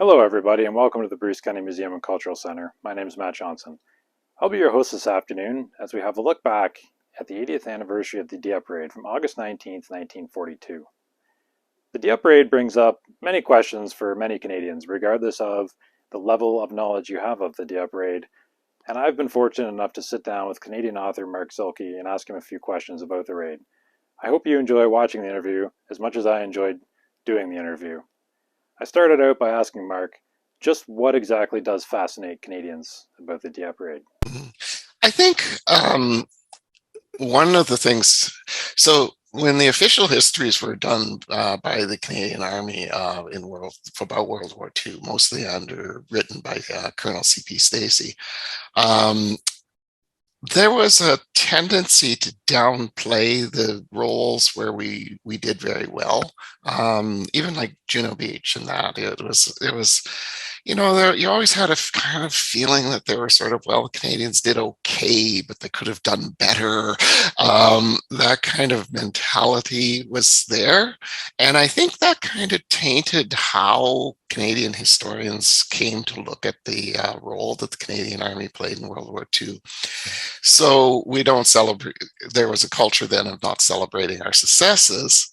Hello, everybody, and welcome to the Bruce County Museum and Cultural Center. My name is Matt Johnson. I'll be your host this afternoon as we have a look back at the 80th anniversary of the Dieppe Raid from August 19th, 1942. The Dieppe Raid brings up many questions for many Canadians, regardless of the level of knowledge you have of the Dieppe Raid, and I've been fortunate enough to sit down with Canadian author Mark Zuehlke and ask him a few questions about the raid. I hope you enjoy watching the interview as much as I enjoyed doing the interview. I started out by asking Mark just what exactly does fascinate Canadians about the Dieppe Raid. I think one of the things, so when the official histories were done by the Canadian Army about World War II, mostly written by Colonel C.P. Stacey, there was a tendency to downplay the roles where we did very well, even like Juno Beach and that. It was you always had a kind of feeling that they were sort of, well, Canadians did okay, but they could have done better. That kind of mentality was there. And I think that kind of tainted how Canadian historians came to look at the role that the Canadian Army played in World War II. So we don't celebrate, there was a culture then of not celebrating our successes.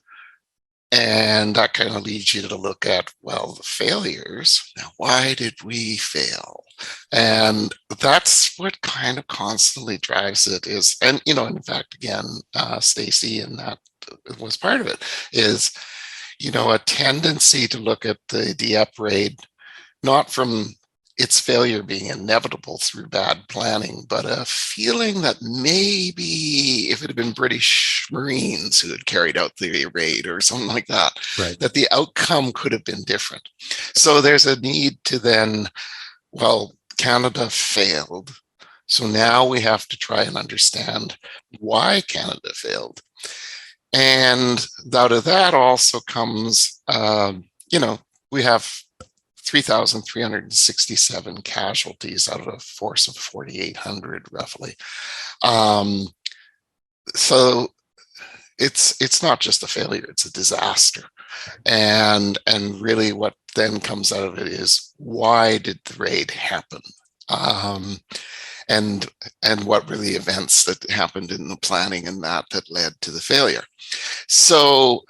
And that kind of leads you to look at, well, the failures. Now, why did we fail? And that's what kind of constantly drives it is, and, in fact, again, Stacey, and that was part of it, is, a tendency to look at the Dieppe Raid, not from its failure being inevitable through bad planning, but a feeling that maybe if it had been British Marines who had carried out the raid or something like that, Right. that the outcome could have been different. So there's a need to then, well, Canada failed. So now we have to try and understand why Canada failed. And out of that also comes, we have 3,367 casualties out of a force of 4,800 roughly. So it's not just a failure, it's a disaster. And really what then comes out of it is, why did the raid happen? And what were the events that happened in the planning and that led to the failure? So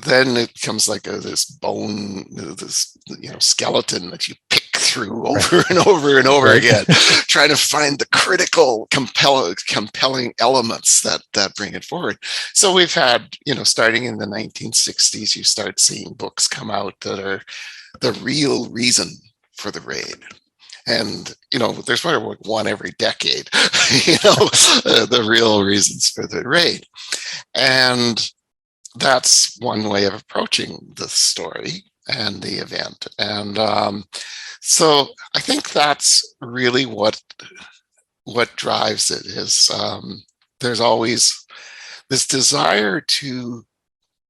then it becomes like this bone, this skeleton that you pick through over and over and over again, trying to find the critical, compelling elements that bring it forward. So we've had, starting in the 1960s, you start seeing books come out that are the real reason for the raid. And, there's probably one every decade, the real reasons for the raid. And that's one way of approaching the story and the event. And so I think that's really what drives it is there's always this desire to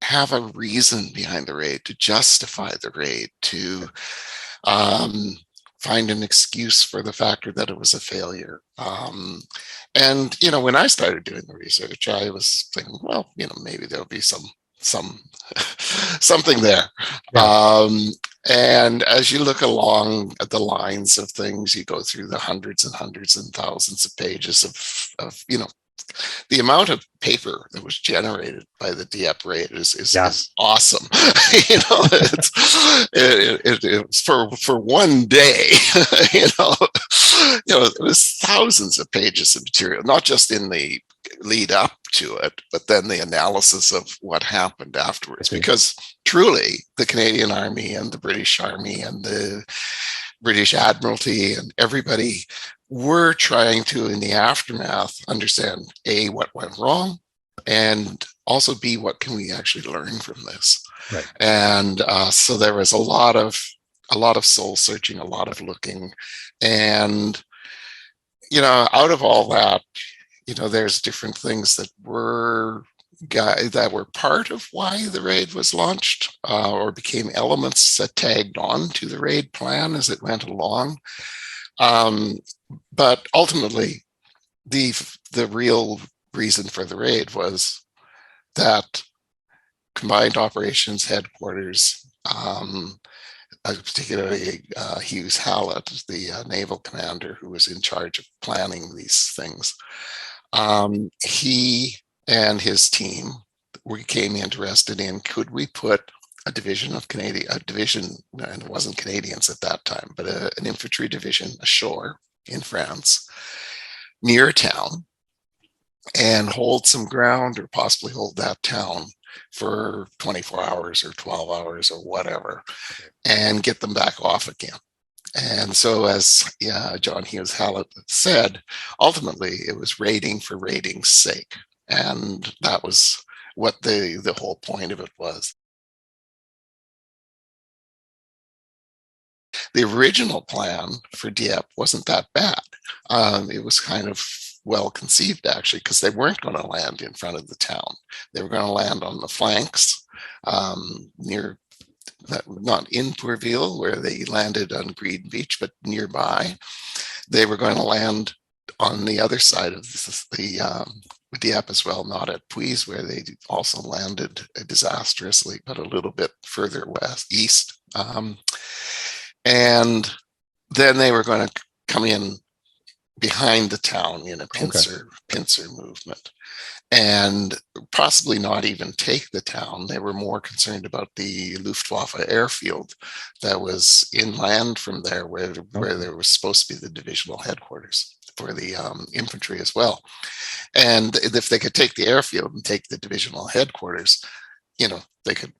have a reason behind the raid, to justify the raid, to find an excuse for the factor that it was a failure. And, when I started doing the research, I was thinking, well, maybe there'll be something there. And as you look along at the lines of things, you go through the hundreds and hundreds and thousands of pages of the amount of paper that was generated by the Dieppe Raid is awesome. It's for one day, it was thousands of pages of material, not just in the lead up to it, but then the analysis of what happened afterwards. Because truly, the Canadian Army and the British Army and the British Admiralty and everybody were trying to, in the aftermath, understand A, what went wrong, and also B, what can we actually learn from this? Right. And so there was a lot of soul searching, a lot of looking, and out of all that, there's different things that were part of why the raid was launched, or became elements that tagged on to the raid plan as it went along. But ultimately, the real reason for the raid was that Combined Operations Headquarters particularly Hughes Hallett, the naval commander who was in charge of planning these things. He and his team became interested in, could we put a division of a division, and it wasn't Canadians at that time, but an infantry division ashore in France near a town and hold some ground, or possibly hold that town for 24 hours or 12 hours or whatever, and get them back off again. And so, as John Hughes Hallett said, ultimately it was raiding for raiding's sake. And that was what the whole point of it was. The original plan for Dieppe wasn't that bad. It was kind of well conceived, actually, because they weren't going to land in front of the town. They were going to land on the flanks near, not in Pourville, where they landed on Green Beach, but nearby. They were going to land on the other side of the Dieppe as well, not at Puys, where they also landed disastrously, but a little bit further east. And then they were going to come in behind the town in a pincer movement, and possibly not even take the town. They were more concerned about the Luftwaffe airfield that was inland from there, where there was supposed to be the divisional headquarters for the infantry as well. And if they could take the airfield and take the divisional headquarters, they could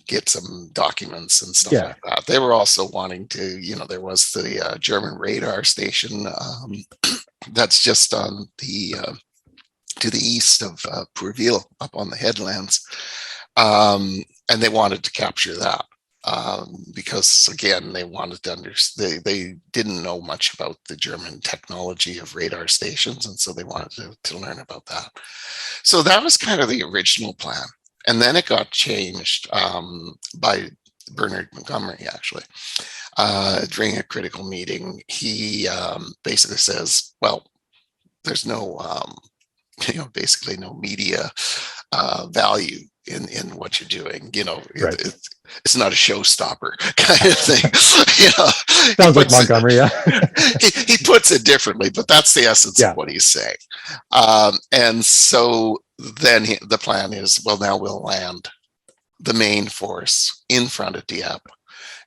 get some documents and stuff like that. They were also wanting to, there was the German radar station that's just on the to the east of Pourville, up on the headlands, and they wanted to capture that because, again, they wanted to understand. They didn't know much about the German technology of radar stations, and so they wanted to learn about that. So that was kind of the original plan. And then it got changed by Bernard Montgomery, actually. During a critical meeting, he basically says, well, there's no, basically no media value in what you're doing. It's not a showstopper kind of thing. Sounds like Montgomery, yeah. he puts it differently, but that's the essence of what he's saying. And so then the plan is, well, now we'll land the main force in front of Dieppe.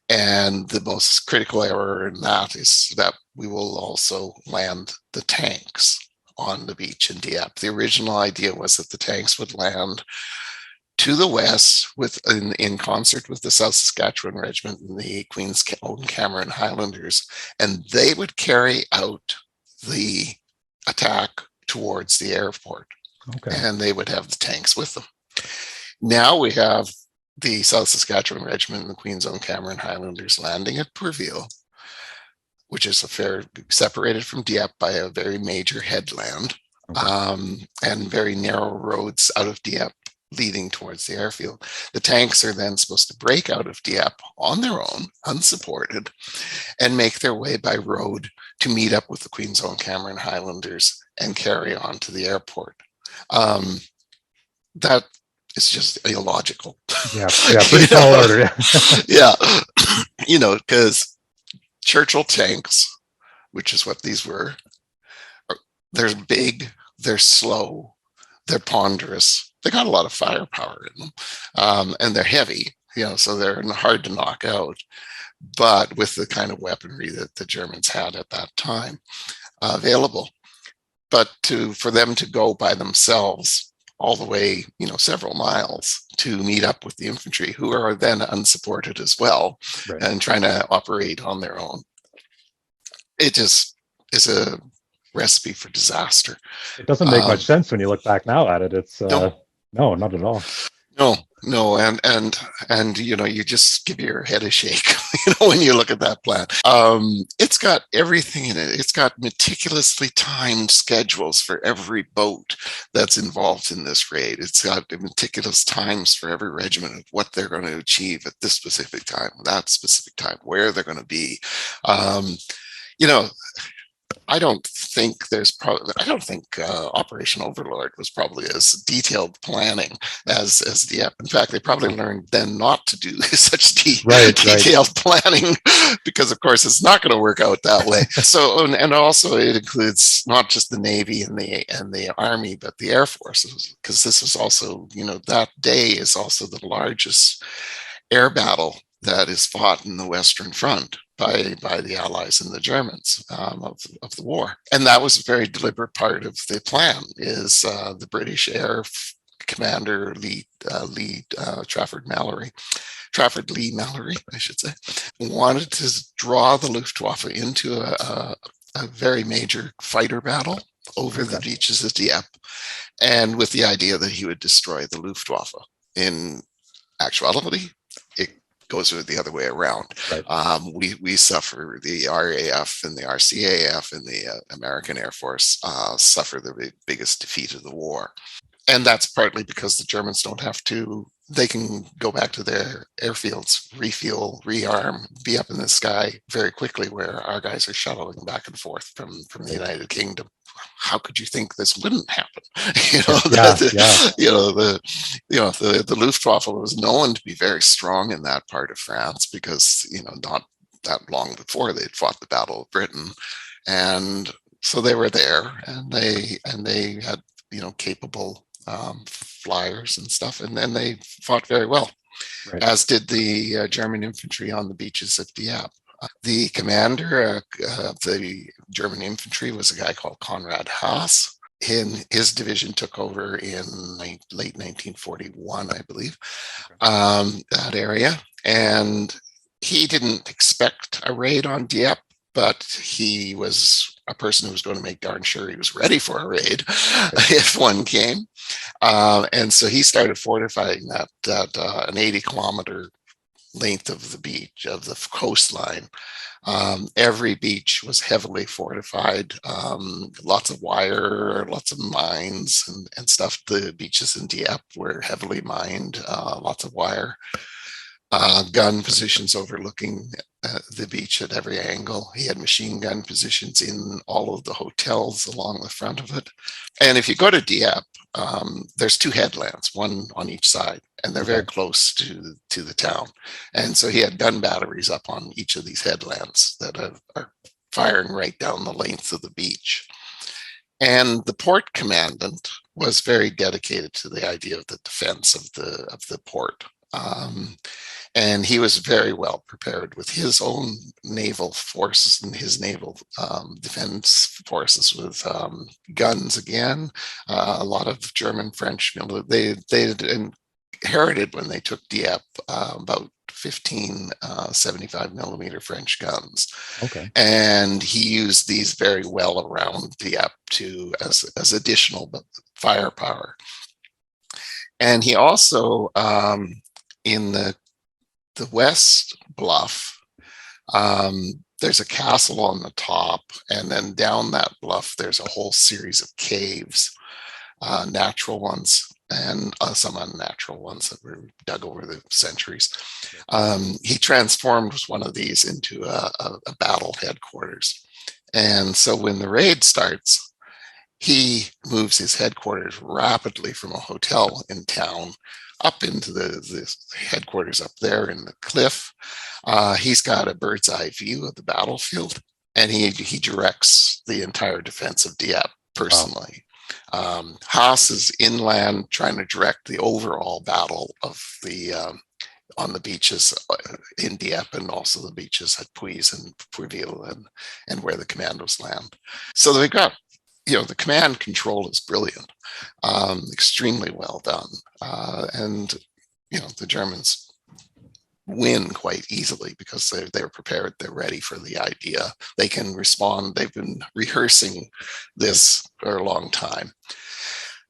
And the most critical error in that is that we will also land the tanks on the beach in Dieppe. The original idea was that the tanks would land to the west in concert with the South Saskatchewan Regiment and the Queen's Own Cameron Highlanders, and they would carry out the attack towards the airport. And they would have the tanks with them. Now we have the South Saskatchewan Regiment and the Queen's Own Cameron Highlanders landing at Pourville, which is separated from Dieppe by a very major headland, and very narrow roads out of Dieppe leading towards the airfield. The tanks are then supposed to break out of Dieppe on their own, unsupported, and make their way by road to meet up with the Queen's Own Cameron Highlanders and carry on to the airport. That is just illogical. Yeah, pretty tall order. Yeah, because Churchill tanks, which is what these were, they're big, they're slow, they're ponderous, they got a lot of firepower in them, and they're heavy, so they're hard to knock out. But with the kind of weaponry that the Germans had at that time available, but for them to go by themselves all the way, several miles to meet up with the infantry, who are then unsupported as well, and trying to operate on their own, it just is a recipe for disaster. It doesn't make much sense when you look back now at it. It's no, not at all. No, and you just give your head a shake, when you look at that plan. It's got everything in it. It's got meticulously timed schedules for every boat that's involved in this raid. It's got meticulous times for every regiment of what they're going to achieve at this specific time, that specific time, where they're going to be. I don't think there's probably, I don't think Operation Overlord was probably as detailed planning as Dieppe. In fact, they probably learned then not to do such Right, right. detailed planning because, of course, it's not going to work out that way. So, and also it includes not just the Navy and the Army, but the Air Force, because this was also, that day is also the largest air battle that is fought in the Western Front by the Allies and the Germans of the war. And that was a very deliberate part of the plan, is the British Air Commander Trafford Lee Mallory, I should say, wanted to draw the Luftwaffe into a very major fighter battle over the beaches of Dieppe, and with the idea that he would destroy the Luftwaffe. In actuality, it goes the other way around. Right. We suffer, the RAF and the RCAF and the American Air Force suffer the biggest defeat of the war. And that's partly because the Germans don't have to, they can go back to their airfields, refuel, rearm, be up in the sky very quickly, where our guys are shuttling back and forth from the United Kingdom. How could you think this wouldn't happen? The Luftwaffe was known to be very strong in that part of France because, not that long before they'd fought the Battle of Britain. And so they were there, and they had, capable flyers and stuff, and then they fought very well, as did the German infantry on the beaches of Dieppe. The commander of the German infantry was a guy called Konrad Haas. His division took over in late 1941, I believe, that area. And he didn't expect a raid on Dieppe, but he was a person who was going to make darn sure he was ready for a raid if one came. And so he started fortifying that an 80-kilometer length of the beach, of the coastline. Every beach was heavily fortified, lots of wire, lots of mines and stuff. The beaches in Dieppe were heavily mined, lots of wire. Gun positions overlooking the beach at every angle. He had machine gun positions in all of the hotels along the front of it. And if you go to Dieppe, there's two headlands, one on each side, and they're very close to the town. And so he had gun batteries up on each of these headlands that are firing right down the length of the beach. And the port commandant was very dedicated to the idea of the defense of the port. And he was very well prepared with his own naval forces and his naval defense forces with guns again. A lot of German, French, they inherited, when they took Dieppe, about 15 75 millimeter French guns. And he used these very well around Dieppe as additional firepower. And he also, in the west bluff, there's a castle on the top, and then down that bluff there's a whole series of caves, natural ones and some unnatural ones that were dug over the centuries. He transformed one of these into a battle headquarters. And so when the raid starts, he moves his headquarters rapidly from a hotel in town up into the headquarters up there in the cliff. He's got a bird's eye view of the battlefield, and he directs the entire defense of Dieppe personally. Haas is inland trying to direct the overall battle of the on the beaches in Dieppe, and also the beaches at Puys and Pourville and where the commandos land. So they've got, the command control is brilliant, extremely well done. And, the Germans win quite easily because they're prepared, they're ready for the idea. They can respond. They've been rehearsing this for a long time.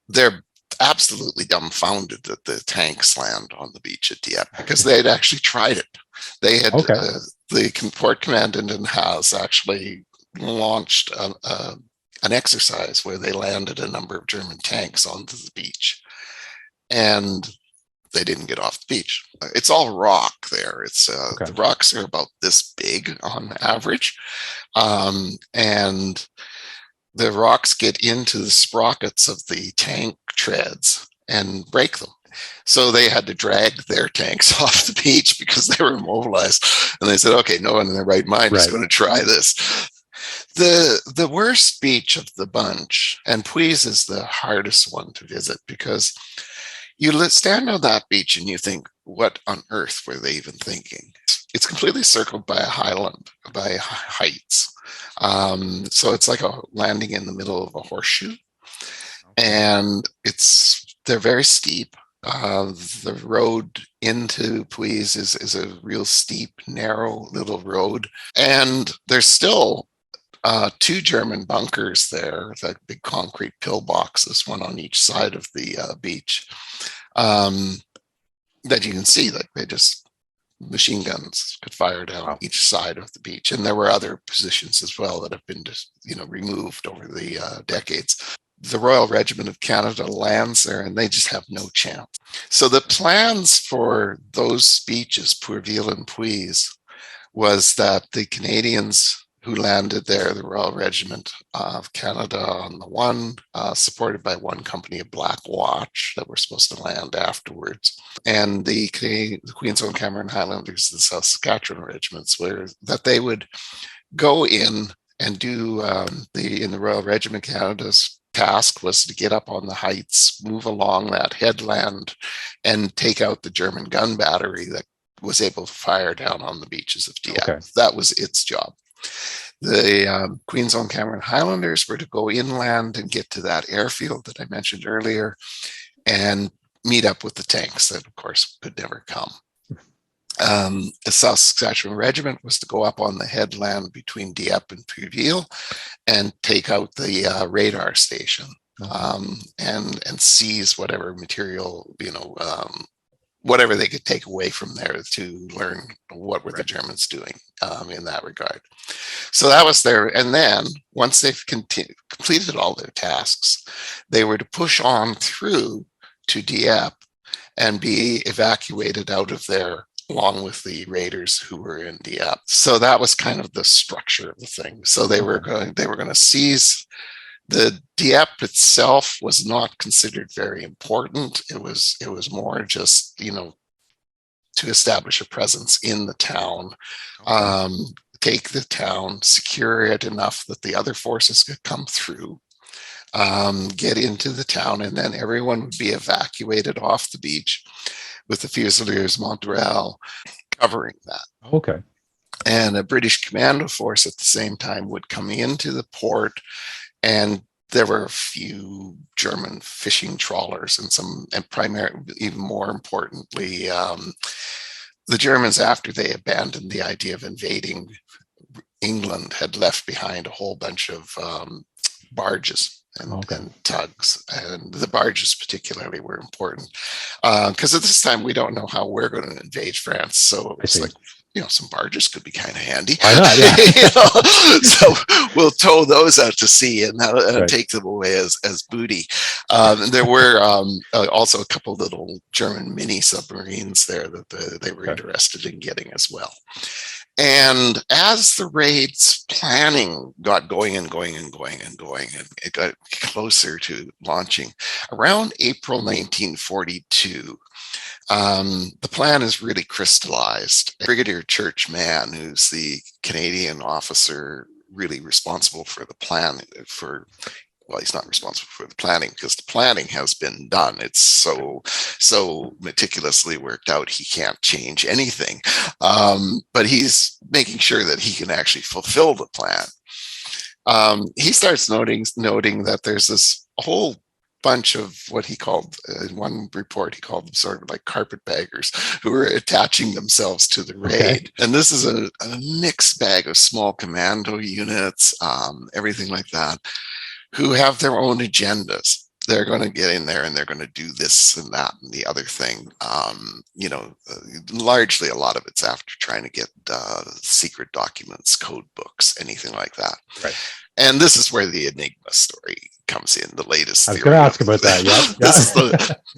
They're absolutely dumbfounded that the tanks land on the beach at Dieppe because they had actually tried it. They had, the port commandant in Haas actually launched an exercise where they landed a number of German tanks onto the beach. And they didn't get off the beach. It's all rock there. It's Okay. the rocks are about this big on average, and the rocks get into the sprockets of the tank treads and break them. So they had to drag their tanks off the beach because they were immobilized. And they said, okay, no one in their right mind is going to try this. The worst beach of the bunch, and Puys is the hardest one to visit, because you stand on that beach and you think, what on earth were they even thinking? It's completely circled by a highland, by heights. So it's like a landing in the middle of a horseshoe. And they're very steep. The road into Puys is a real steep, narrow little road. And there's still 2 German bunkers there, like big concrete pillboxes, one on each side of the beach, that you can see. Like they just machine guns could fire down each side of the beach. And there were other positions as well that have been just, removed over the decades. The Royal Regiment of Canada lands there and they just have no chance. So the plans for those beaches, Pourville and Puys, was that the Canadians who landed there, the Royal Regiment of Canada on the one, supported by one company of Black Watch that were supposed to land afterwards, and the Queen's Own Cameron Highlanders, the South Saskatchewan regiments, that they would go in and do in the Royal Regiment of Canada's task was to get up on the heights, move along that headland, and take out the German gun battery that was able to fire down on the beaches of Dieppe. Okay. That was its job. The Queen's Own Cameron Highlanders were to go inland and get to that airfield that I mentioned earlier and meet up with the tanks that, of course, could never come. The South Saskatchewan Regiment was to go up on the headland between Dieppe and Pourville and take out the radar station, and seize whatever material, whatever they could take away from there to learn what were the Germans doing in that regard. So that was there. And then once they've completed all their tasks, they were to push on through to Dieppe and be evacuated out of there along with the raiders who were in Dieppe. So that was kind of the structure of the thing. So they were going to seize. The Dieppe itself was not considered very important. It was more just, to establish a presence in the town, take the town, secure it enough that the other forces could come through, get into the town, and then everyone would be evacuated off the beach with the Fusiliers Montreal covering that. Okay. And a British commando force at the same time would come into the port, and there were a few German fishing trawlers and primarily, even more importantly, the Germans, after they abandoned the idea of invading England, had left behind a whole bunch of barges and tugs. And the barges particularly were important because at this time we don't know how we're going to invade France. So it's like, some barges could be kind of handy. Why not? Yeah. So we'll tow those out to sea and take them away as booty. There were also a couple little German mini submarines there that they were interested in getting as well. And as the raid's planning got going and it got closer to launching, around April 1942, the plan is really crystallized. Brigadier Church Mann, who's the Canadian officer really responsible for the plan, he's not responsible for the planning because the planning has been done. It's so meticulously worked out, he can't change anything. But he's making sure that he can actually fulfill the plan. He starts noting that there's this whole bunch of what he called, in one report, he called them sort of like carpetbaggers who were attaching themselves to the raid. Okay. And this is a mixed bag of small commando units, everything like that, who have their own agendas. they're going to get in there and they're going to do this and that and the other thing. Largely a lot of it's after trying to get secret documents, code books, anything like that. Right. And this is where the Enigma story comes in, the latest I was theory. going to ask about that. Yeah.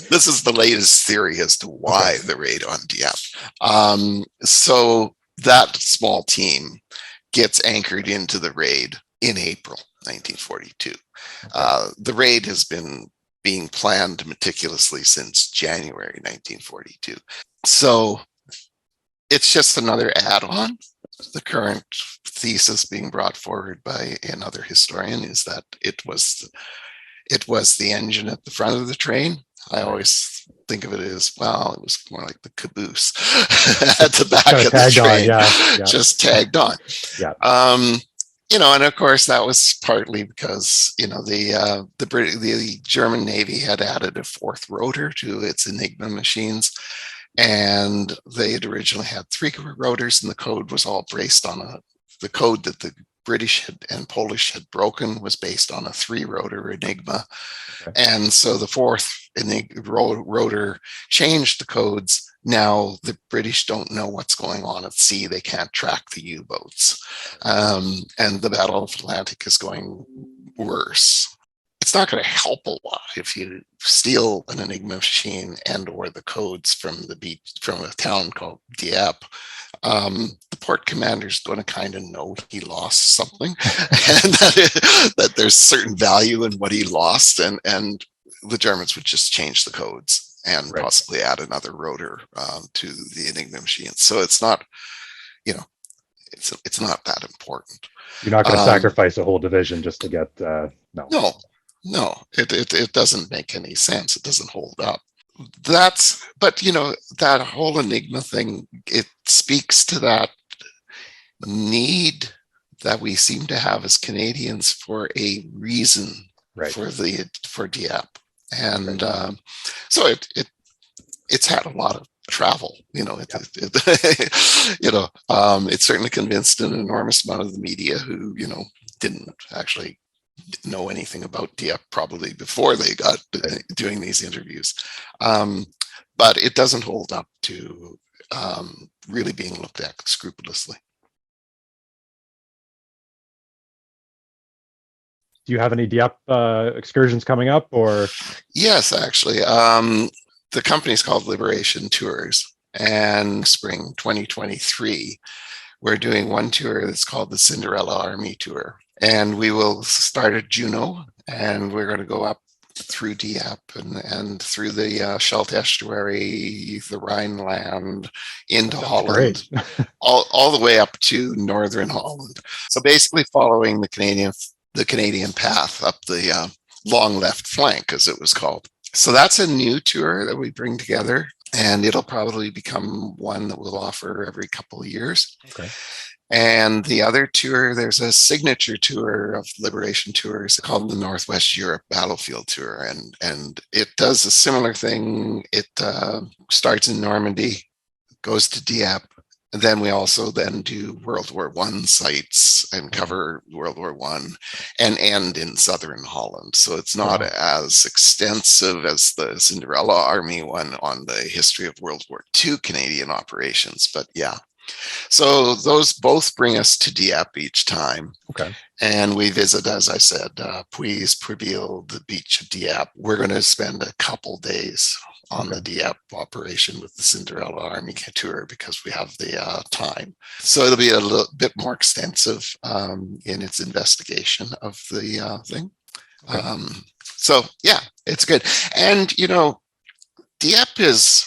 This is the latest theory as to why the raid on Dieppe. So that small team gets anchored into the raid in April 1942. Okay. The raid has been being planned meticulously since January 1942. So it's just another add-on. The current thesis being brought forward by another historian is that it was the engine at the front of the train. I always think of it as, well, it was more like the caboose at the back of the train, just tagged on. Yeah. And of course that was partly because the German Navy had added a fourth rotor to its Enigma machines, and they had originally had 3 rotors, and the code was all based on the code that the British and Polish had broken was based on a 3-rotor Enigma. Okay. And so the fourth rotor changed the codes. Now the British don't know what's going on at sea. They can't track the U-boats. And the Battle of Atlantic is going worse. It's not going to help a lot if you steal an Enigma machine and or the codes from a town called Dieppe. The port commander is going to kind of know he lost something, and that there's certain value in what he lost, and the Germans would just change the codes and possibly add another rotor to the Enigma machine. So it's not, it's not that important. You're not going to sacrifice a whole division just to get No, it doesn't make any sense. It doesn't hold up. That whole Enigma thing, it speaks to that need that we seem to have as Canadians for a reason for Dieppe. And so it's had a lot of travel, it certainly convinced an enormous amount of the media who, didn't actually know anything about Dieppe probably before they got doing these interviews. But it doesn't hold up to really being looked at scrupulously. Do you have any Dieppe excursions coming up, or? Yes, actually. The company's called Liberation Tours, and spring 2023, we're doing one tour that's called the Cinderella Army Tour. And we will start at Juneau, and we're going to go up through Dieppe and through the Scheldt Estuary, the Rhineland, into Holland, all the way up to northern Holland. So basically following the Canadian path up the long left flank, as it was called. So that's a new tour that we bring together, and it'll probably become one that we'll offer every couple of years. Okay. And the other tour, there's a signature tour of Liberation Tours called the Northwest Europe Battlefield Tour. And it does a similar thing. It starts in Normandy, goes to Dieppe. And then we also then do World War I sites and cover World War I and end in southern Holland. So it's not as extensive as the Cinderella Army one on the history of World War II Canadian operations. But yeah. So those both bring us to Dieppe each time. Okay. And we visit, as I said, Puys, Préville, the beach of Dieppe. We're going to spend a couple days on the Dieppe operation with the Cinderella Army Tour because we have the time. So it'll be a little bit more extensive in its investigation of the thing. Okay. So yeah, it's good. And, Dieppe is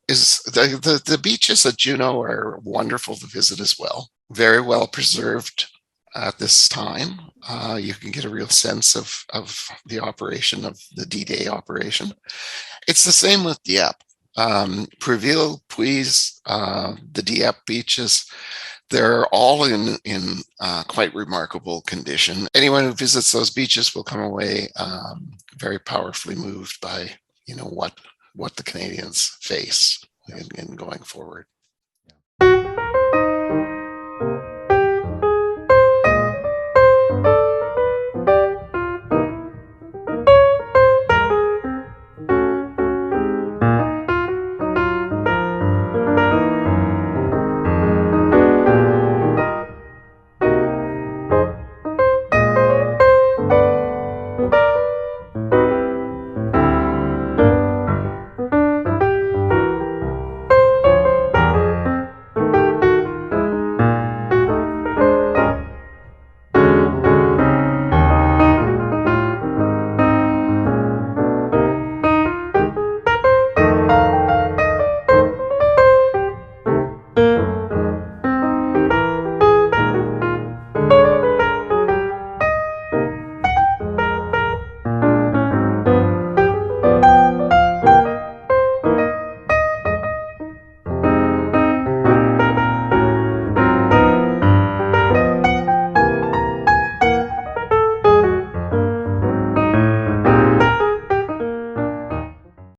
the beaches at Juneau are wonderful to visit as well. Very well preserved at this time. You can get a real sense of the operation of the D-Day operation. It's the same with Dieppe. Préville, Puys, the Dieppe beaches, they're all in quite remarkable condition. Anyone who visits those beaches will come away very powerfully moved by what the Canadians face in going forward.